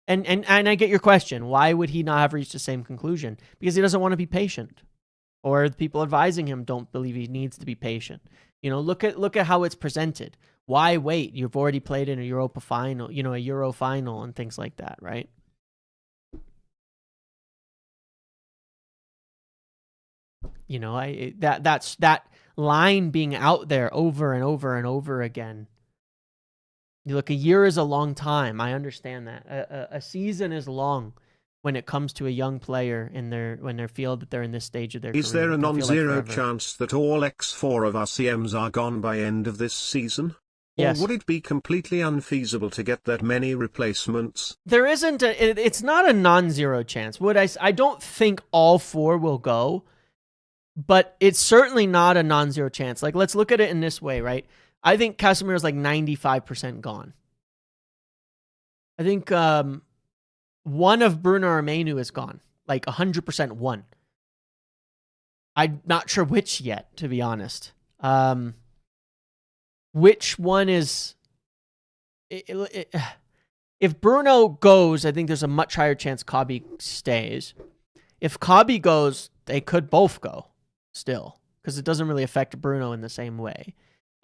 And I get your question. Why would he not have reached the same conclusion? Because he doesn't want to be patient, or the people advising him don't believe he needs to be patient. Look at how it's presented. Why wait? You've already played in a Europa final, a Euro final and things like that, right? That's that line being out there over and over and over again. You look, a year is a long time. I understand that. A season is long when it comes to a young player when they feel that they're in this stage of their career. Is there a non-zero chance that all X4 of our CMs are gone by end of this season? Yes. Or would it be completely unfeasible to get that many replacements? There isn't it's not a non-zero chance. I don't think all 4 will go, but it's certainly not a non-zero chance. Like, let's look at it in this way, right? I think Casemiro's like 95% gone. I think one of Bruno or Manu is gone. Like 100% one. I'm not sure which yet, to be honest. Which one is... If Bruno goes, I think there's a much higher chance Kabi stays. If Kabi goes, they could both go still, because it doesn't really affect Bruno in the same way.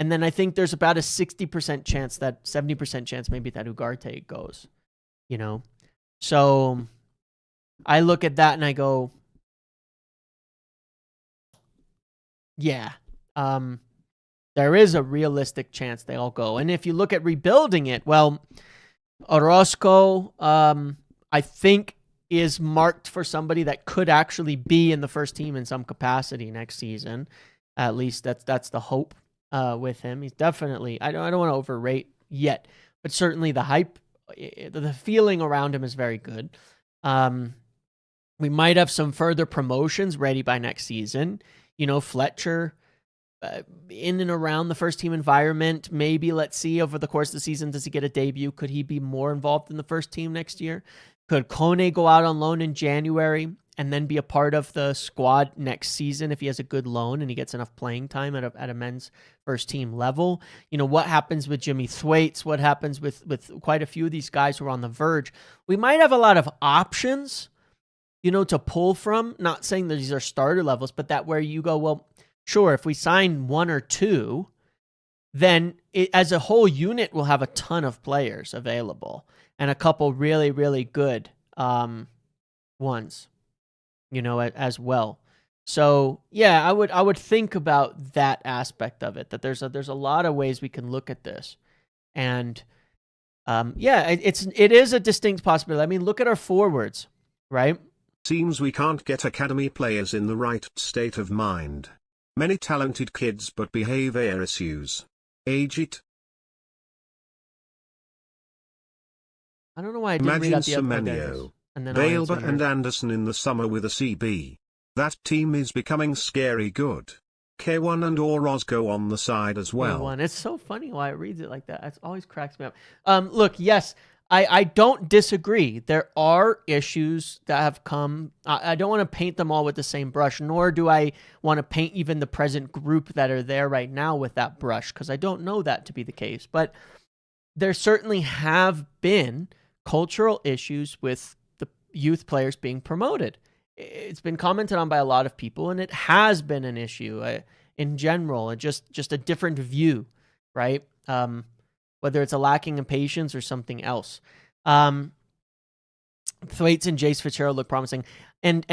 And then I think there's about a 60% chance that 70% chance maybe that Ugarte goes, So I look at that and I go, yeah, there is a realistic chance they all go. And if you look at rebuilding it, well, Orozco, I think is marked for somebody that could actually be in the first team in some capacity next season. At least that's the hope. With him, he's definitely, I don't want to overrate yet, but certainly the hype, the feeling around him is very good. We might have some further promotions ready by next season. Fletcher in and around the first team environment. Maybe let's see over the course of the season, does he get a debut? Could he be more involved in the first team next year? Could Kone go out on loan in January and then be a part of the squad next season if he has a good loan and he gets enough playing time at a men's first team level? What happens with Jimmy Thwaites? What happens with quite a few of these guys who are on the verge? We might have a lot of options, to pull from. Not saying that these are starter levels, but that where you go, well, sure, if we sign one or two, then as a whole unit, we'll have a ton of players available and a couple really, really good ones, as well. So yeah, I would think about that aspect of it, that there's a lot of ways we can look at this. And it is a distinct possibility. I mean, look at our forwards, right? Seems we can't get academy players in the right state of mind. Many talented kids but behavior issues. Age it. I don't know why I didn't read out the other Semenyo, guys. Bailba and Anderson in the summer with a CB. That team is becoming scary good. K1 and Orozco on the side as well. K1. It's so funny why it reads it like that. It always cracks me up. Look, yes, I don't disagree. There are issues that have come. I don't want to paint them all with the same brush, nor do I want to paint even the present group that are there right now with that brush, because I don't know that to be the case. But there certainly have been cultural issues with the youth players being promoted. It's been commented on by a lot of people, and it has been an issue in general, and just a different view, right? Whether it's a lacking in patience or something else. Thwaites and Jace Fitzgerald look promising. And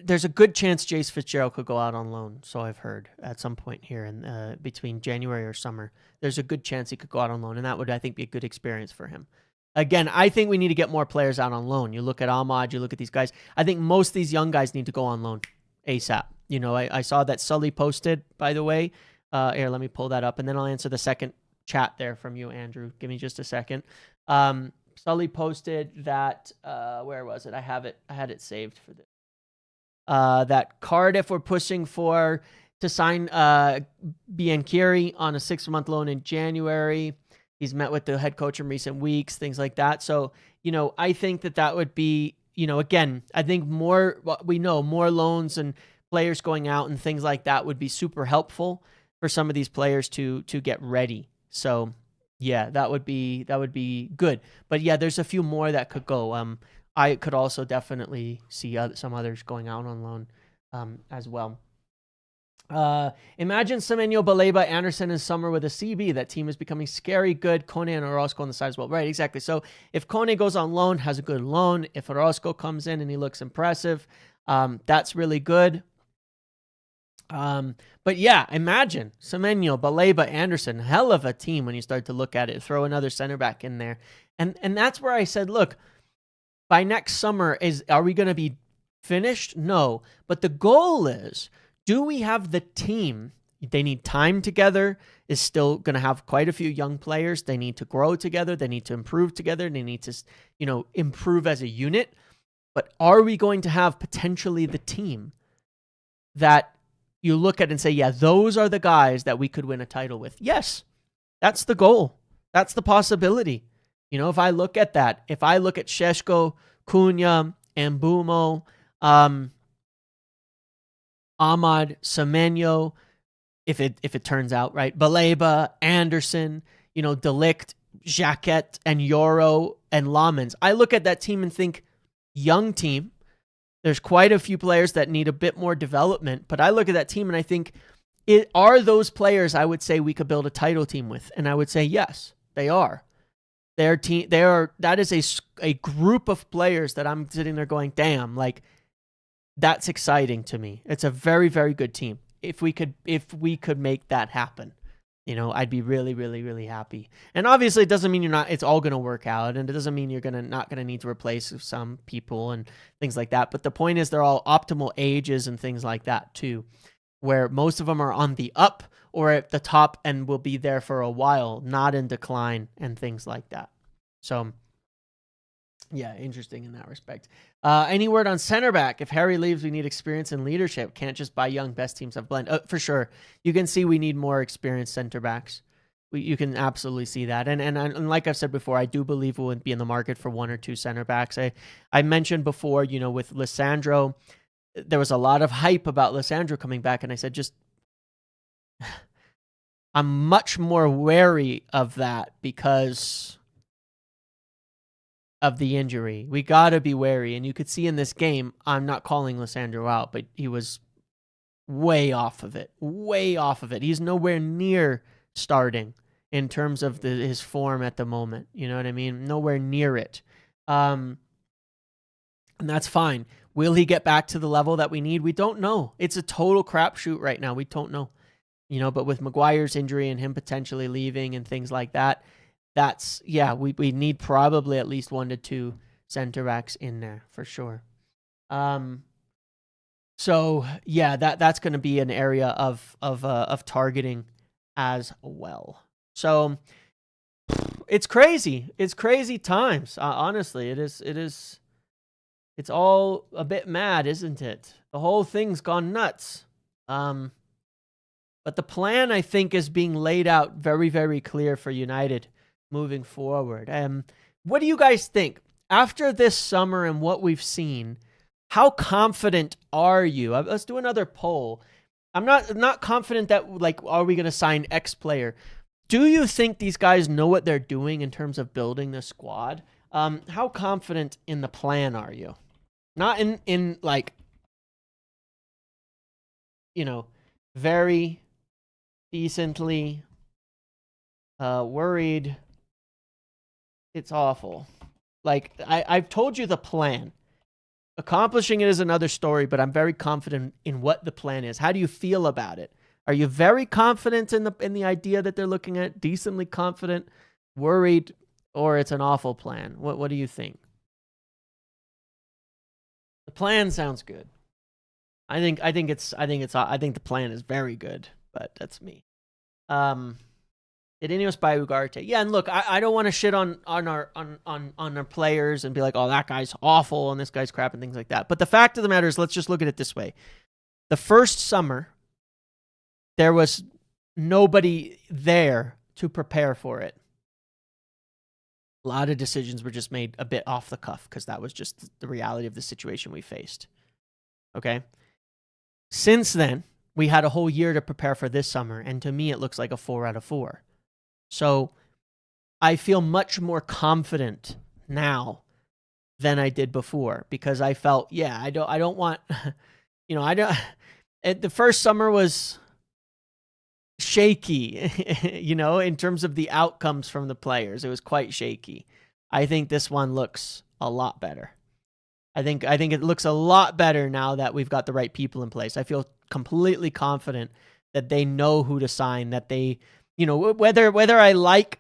there's a good chance Jace Fitzgerald could go out on loan, so I've heard, at some point here in between January or summer. There's a good chance he could go out on loan, and that would, I think, be a good experience for him. Again, I think we need to get more players out on loan. You look at Ahmad, you look at these guys. I think most of these young guys need to go on loan ASAP. I saw that Sully posted, by the way. Here, let me pull that up, and then I'll answer the second chat there from you, Andrew. Give me just a second. Sully posted that, where was it? I had it saved for this. That Cardiff were pushing to sign Biancheri on a 6-month loan in January. He's met with the head coach in recent weeks, things like that. So, I think that would be, again, I think more loans and players going out and things like that would be super helpful for some of these players to get ready. So yeah, that would be good. But yeah, there's a few more that could go. I could also definitely see some others going out on loan as well. Imagine Semenyo, Baleba, Anderson in summer with a CB. That team is becoming scary good. Kone and Orozco on the side as well. Right, exactly. So if Kone goes on loan, has a good loan. If Orozco comes in and he looks impressive, that's really good. But yeah, imagine Semenyo, Baleba, Anderson, hell of a team when you start to look at it. Throw another center back in there. And that's where I said, look, by next summer, are we going to be finished? No. But the goal is, do we have the team? They need time together. Is still going to have quite a few young players. They need to grow together. They need to improve together. They need to, improve as a unit. But are we going to have potentially the team that you look at and say, yeah, those are the guys that we could win a title with? Yes, that's the goal. That's the possibility. If I look at that, if I look at Šeško, Cunha, Mbumo, Ahmad, Semenyo, if it turns out right, Baleba, Anderson, Delict, Jacquet, and Yoro, and Lamens. I look at that team and think, young team. There's quite a few players that need a bit more development, but I look at that team and I think, are those players I would say we could build a title team with? And I would say, yes, they are. That is a group of players that I'm sitting there going, damn, like, that's exciting to me. It's a very, very good team. If we could make that happen, I'd be really, really, really happy. And obviously it doesn't mean it's all going to work out. And it doesn't mean you're not going to need to replace some people and things like that. But the point is they're all optimal ages and things like that too, where most of them are on the up or at the top and will be there for a while, not in decline and things like that. So Yeah, interesting in that respect. Any word on center back? If Harry leaves, we need experience and leadership. Can't just buy young. Best teams have blend. For sure. You can see we need more experienced center backs. You can absolutely see that. And like I've said before, I do believe we'll be in the market for 1 or 2 center backs. I mentioned before, with Lisandro, there was a lot of hype about Lisandro coming back, and I said, I'm much more wary of that because of the injury. We got to be wary. And you could see in this game, I'm not calling Lisandro out, but he was way off of it. Way off of it. He's nowhere near starting in terms of his form at the moment. You know what I mean? Nowhere near it. And that's fine. Will he get back to the level that we need? We don't know. It's a total crapshoot right now. We don't know. But with Maguire's injury and him potentially leaving and things like that, we need probably at least 1 to 2 center backs in there for sure. So yeah, that's going to be an area of targeting as well. So it's crazy. It's crazy times. Honestly, it is. It's all a bit mad, isn't it? The whole thing's gone nuts. But the plan, I think, is being laid out very, very clear for United moving forward. What do you guys think? After this summer and what we've seen, how confident are you? Let's do another poll. I'm not confident that, are we going to sign X player? Do you think these guys know what they're doing in terms of building the squad? How confident in the plan are you? Not in very decently worried. It's awful. I've told you the plan. Accomplishing it is another story, but I'm very confident in what the plan is. How do you feel about it? Are you very confident in the idea that they're looking at? Decently confident, worried, or it's an awful plan? What do you think? The plan sounds good. I think the plan is very good, but that's me. Did Ineos buy Ugarte? Yeah, and look, I don't want to shit on our players and be like, oh, that guy's awful and this guy's crap and things like that. But the fact of the matter is, let's just look at it this way. The first summer, there was nobody there to prepare for it. A lot of decisions were just made a bit off the cuff because that was just the reality of the situation we faced. Okay? Since then, we had a whole year to prepare for this summer, and to me, it looks like a 4 out of 4. So I feel much more confident now than I did before because I felt, I don't want, the first summer was shaky, in terms of the outcomes from the players. It was quite shaky. I think this one looks a lot better. I think it looks a lot better now that we've got the right people in place. I feel completely confident that they know who to sign, that they, whether I like,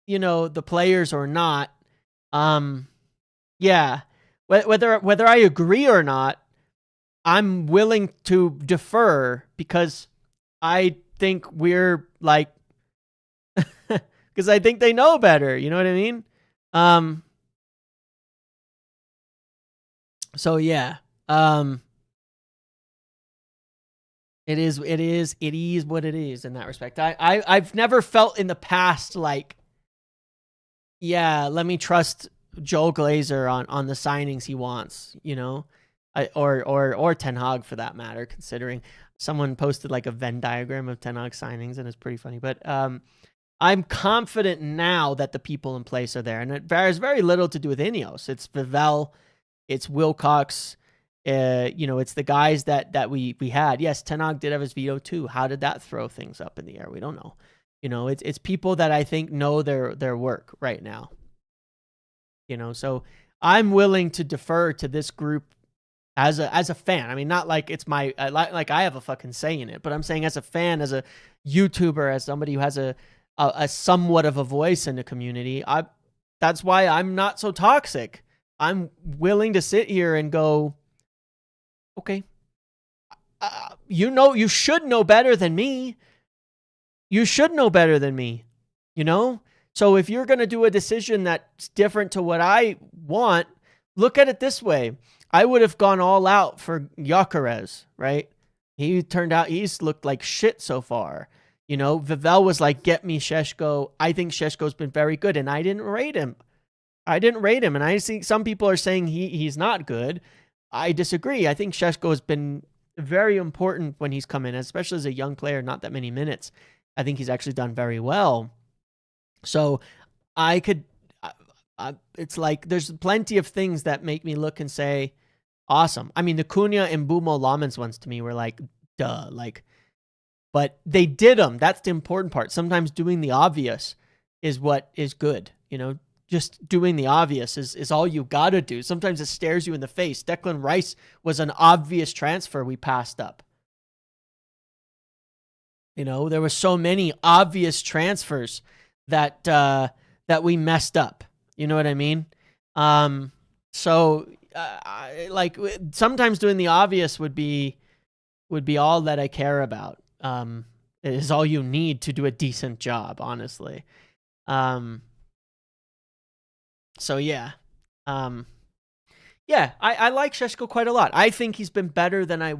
the players or not, whether I agree or not, I'm willing to defer because I think we're because I think they know better. You know what I mean? So yeah, it is what it is in that respect. I've never felt in the past let me trust Joel Glazer on the signings he wants, or Ten Hag for that matter, considering someone posted a Venn diagram of Ten Hag signings and it's pretty funny. But I'm confident now that the people in place are there, and it has very little to do with Ineos. It's Vivell, it's Wilcox, it's the guys that we had. Yes, Ten Hag did have his veto too. How did that throw things up in the air? We don't know. It's people that I think know their work right now. So I'm willing to defer to this group as a fan. I mean, not like it's my I have a fucking say in it, but I'm saying as a fan, as a YouTuber, as somebody who has a somewhat of a voice in the community. That's why I'm not so toxic. I'm willing to sit here and go, okay, you should know better than me. You should know better than me. So if you're going to do a decision that's different to what I want, look at it this way. I would have gone all out for Gyökeres, right? He turned out, he's looked like shit so far. You know, Vivell was like, get me Šeško. I think Šeško's been very good, and I didn't rate him. And I see some people are saying he's not good. I disagree. I think Šeško has been very important when he's come in, especially as a young player, not that many minutes. I think he's actually done very well. So I could, it's like there's plenty of things that make me look and say, awesome. I mean, the Cunha and Bumo Lammens ones to me were like, duh, like, but they did them. That's the important part. Sometimes doing the obvious is what is good. You know, just doing the obvious is all you got to do. Sometimes it stares you in the face. Declan Rice was an obvious transfer we passed up. You know, there were so many obvious transfers that we messed up. You know what I mean? So like sometimes doing the obvious would be all that I care about. It is all you need to do a decent job, honestly. So yeah. Yeah, I like Šeško quite a lot. I think he's been better than I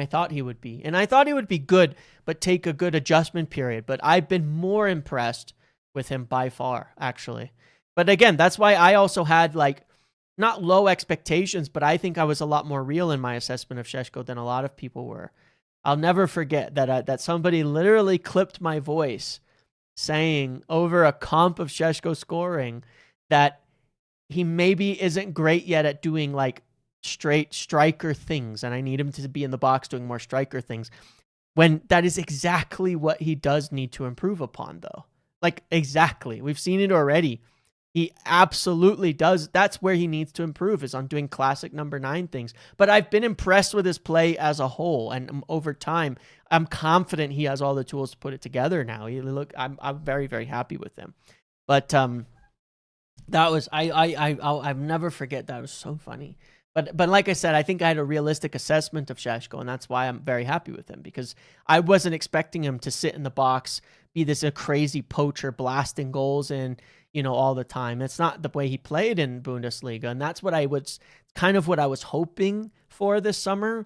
thought he would be. And I thought he would be good, but take a good adjustment period. But I've been more impressed with him by far, actually. But again, that's why I also had like not low expectations, but I think I was a lot more real in my assessment of Šeško than a lot of people were. I'll never forget that somebody literally clipped my voice saying over a comp of Šeško scoring that he maybe isn't great yet at doing like straight striker things, and I need him to be in the box doing more striker things, when that is exactly what he does need to improve upon, though. Like, exactly. We've seen it already. He absolutely does. That's where he needs to improve, is on doing classic number 9 things. But I've been impressed with his play as a whole, and over time, I'm confident he has all the tools to put it together now. I'm very, very happy with him. But that was I'll never forget that. It was so funny. But like I said, I think I had a realistic assessment of Šeško, and that's why I'm very happy with him, because I wasn't expecting him to sit in the box, be this a crazy poacher blasting goals in, you know, all the time. It's not the way he played in Bundesliga, and that's what I was kind of what I was hoping for this summer.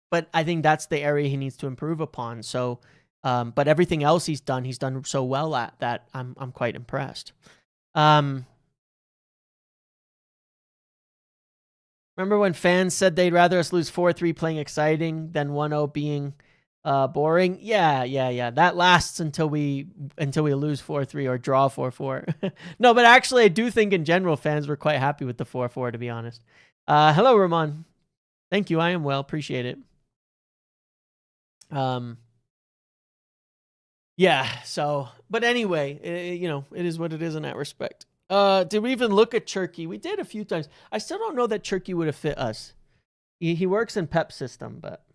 But I think that's the area he needs to improve upon. So, but everything else he's done so well at that I'm quite impressed. Remember when fans said they'd rather us lose 4-3 playing exciting than 1-0 being boring? Yeah. That lasts until we lose 4-3 or draw 4-4. No, but actually I do think in general fans were quite happy with the 4-4, to be honest. Hello, Ramon. Thank you. I am well. Appreciate it. Yeah, so, but anyway, it is what it is in that respect. Did we even look at Turkey? We did a few times. I still don't know that Turkey would have fit us. He works in Pep's system, but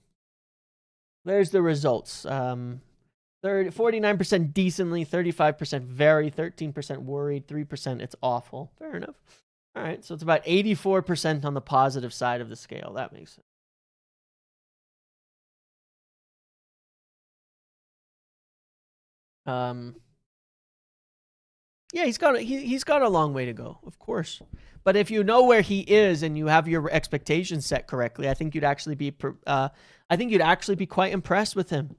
there's the results. 49% decently, 35% very, 13% worried, 3% it's awful. Fair enough. All right, so it's about 84% on the positive side of the scale. That makes sense. Yeah, he's got a long way to go, of course. But if you know where he is and you have your expectations set correctly, I think you'd actually be quite impressed with him,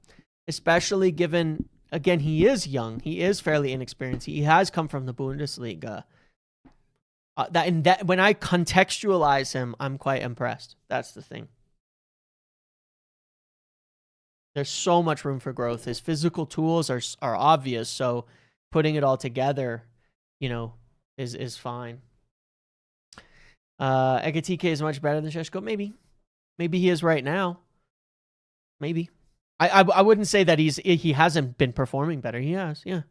especially given, again, he is young, he is fairly inexperienced, he has come from the Bundesliga. When I contextualize him, I'm quite impressed. That's the thing. There's so much room for growth. His physical tools are obvious, so putting it all together, is fine. Ekatike is much better than Šeško. Maybe he is right now. Maybe. I wouldn't say that he hasn't been performing better. He has, yeah.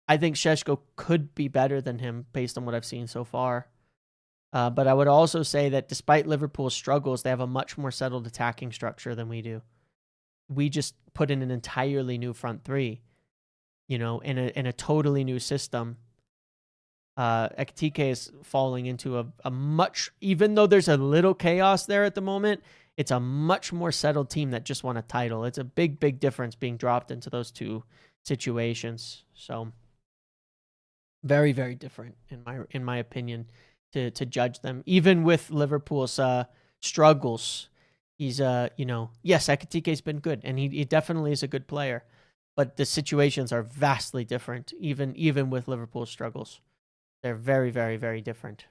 I think Šeško could be better than him based on what I've seen so far. But I would also say that despite Liverpool's struggles, they have a much more settled attacking structure than we do. We just put in an entirely new front three, in a totally new system. Ekatike is falling into a much, even though there's a little chaos there at the moment, it's a much more settled team that just won a title. It's a big, big difference being dropped into those two situations. So Very, very different in my opinion to judge them. Even with Liverpool's struggles, he's yes, Ekitike's been good, and he definitely is a good player, but the situations are vastly different. Even with Liverpool's struggles, they're very, very, very different.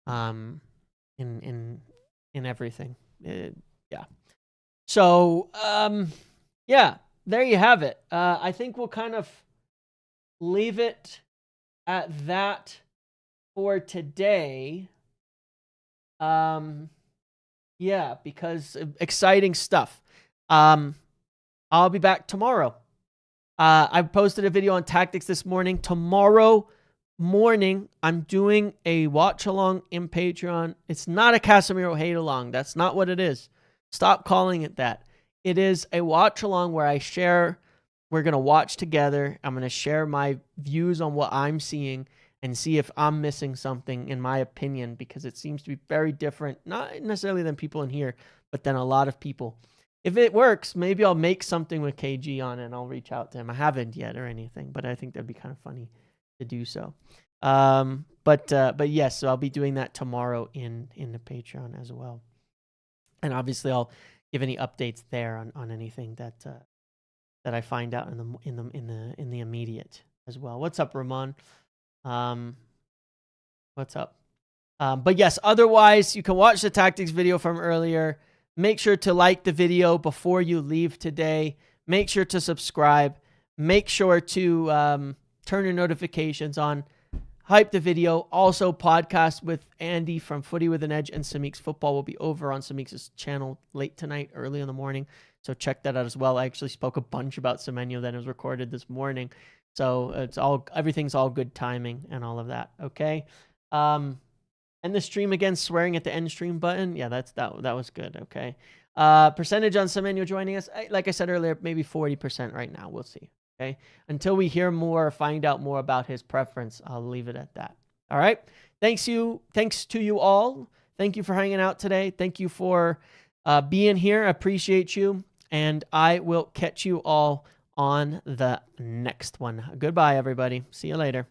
In everything, yeah. So yeah, there you have it. I think we'll kind of leave it at that for today. Yeah, because exciting stuff. I'll be back tomorrow. I posted a video on tactics this morning. Tomorrow morning, I'm doing a watch along in Patreon. It's not a Casemiro hate along. That's not what it is. Stop calling it that. It is a watch along where I share. We're going to watch together. I'm going to share my views on what I'm seeing and see if I'm missing something, in my opinion, because it seems to be very different, not necessarily than people in here, but than a lot of people. If it works, maybe I'll make something with KG on it and I'll reach out to him. I haven't yet or anything, but I think that'd be kind of funny to do so. But yes, so I'll be doing that tomorrow in the Patreon as well. And obviously I'll give any updates there on anything that I find out in the immediate as well. What's up, Ramon? What's up? But yes, otherwise you can watch the tactics video from earlier. Make sure to like the video before you leave today. Make sure to subscribe. Make sure to turn your notifications on. Hype the video. Also, podcast with Andy from Footy with an Edge and Samik's Football will be over on Samik's channel late tonight, early in the morning. So check that out as well. I actually spoke a bunch about Semenyo that was recorded this morning. So everything's all good timing and all of that. Okay. And the stream again, swearing at the end stream button. Yeah, that was good. Okay. Percentage on Semenyo joining us. Like I said earlier, maybe 40% right now. We'll see. Okay. Until we hear more, find out more about his preference, I'll leave it at that. All right. Thanks to you all. Thank you for hanging out today. Thank you for being here. I appreciate you. And I will catch you all on the next one. Goodbye, everybody. See you later.